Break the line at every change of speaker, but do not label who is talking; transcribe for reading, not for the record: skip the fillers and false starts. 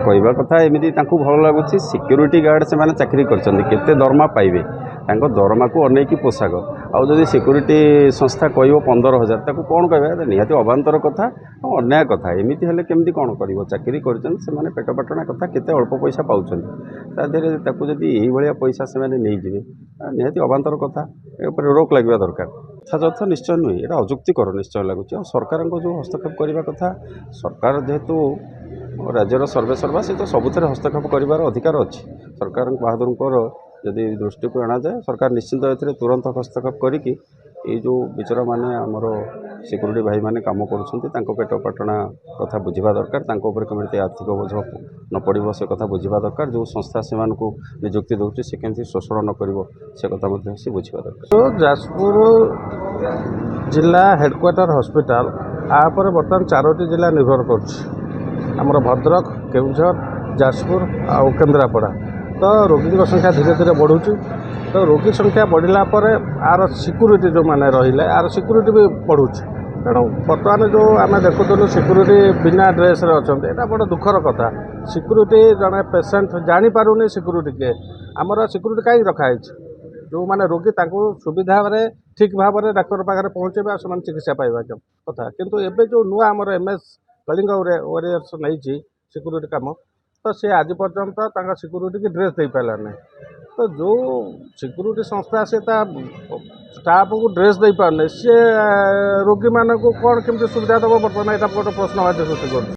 कहवा कथा एमती भल लगुच सिक्यूरीटी गार्ड से चाकरी करते दरमा पाइबे दरमा को अनेक पोशाक आउ जदि सिक्यूरीटी संस्था कह 15,000 ताको कौन कह निहाती अबांतर कथा अन्याय कथा एमती हेल्ले केमती कौन कर चाकरी कर पेट पाटना कथा केते अल्प पैसा पाँच जदि यही पैसा से नहीं निहाती अबांतर कथा रोक लगे दरकार यथार्थ निश्चय नुहे यहाँ अजुक्तिकर निश्चय लगुच सरकार जो हस्तक्षेप करने कथा सरकार जेहेतु राज्यर सर्वे सर्वा से तो सबुथ हस्तक्षेप कर अधिकार अच्छी सरकार बहादुर जदि दृष्टि को अणा जाए सरकार निश्चिंत ए तुरंत हस्तक्षेप करी जो विचार माने आमर सिक्यूरीटी भाई माने काम कर पेट पाटना कथा बुझा दरकार केमी आर्थिक बोझ न पड़ो से कथा बुझा दरकार जो संस्था से निजुक्ति दूसरी से केमती शोषण न कर से कथा से बुझा दरकार।
तो जाजपुर जिला हेडक्वार्टर हॉस्पिटल आपर बर्तमान 4टी जिला निर्भर कर भद्रक केउझर जाजपुर आउ केन्द्रापड़ा तो रोगी संख्या धीरे धीरे बढ़ुची तो रोगी संख्या बढ़ला पर आर सिक्यूरीटी जो मैंने रही आर सिक्यूरीटी भी बढ़ुची तेणु बर्तमान जो आम देखुलु सिक्यूरीटी बिना ड्रेस अच्छा यहाँ बड़ा दुखर कथा सिक्यूरीटी जड़े पेसेंट जापारे सिक्यूरीटी किए आमर सिक्यूरीटी कहीं रखाई जो मैंने रोगी सुविधा ठीक भाव में डाक्तर पाखे पहुँचे से चिकित्सा पाइबा कथा किंतु एबे जो नुआ आमर MS कलिंग वारियर्स नहीं सिक्यूरीटी काम तो सी आज पर्यंत सिक्यूरीटी की ड्रेस दे पारा ना तो जो सिक्यूरीटी संस्था से स्टाफ को ड्रेस दे पारने सी रोगी मान को कौन केमती सुविधा दब बर्तमान यहाँ गोटे प्रश्नवाची सृष्टि कर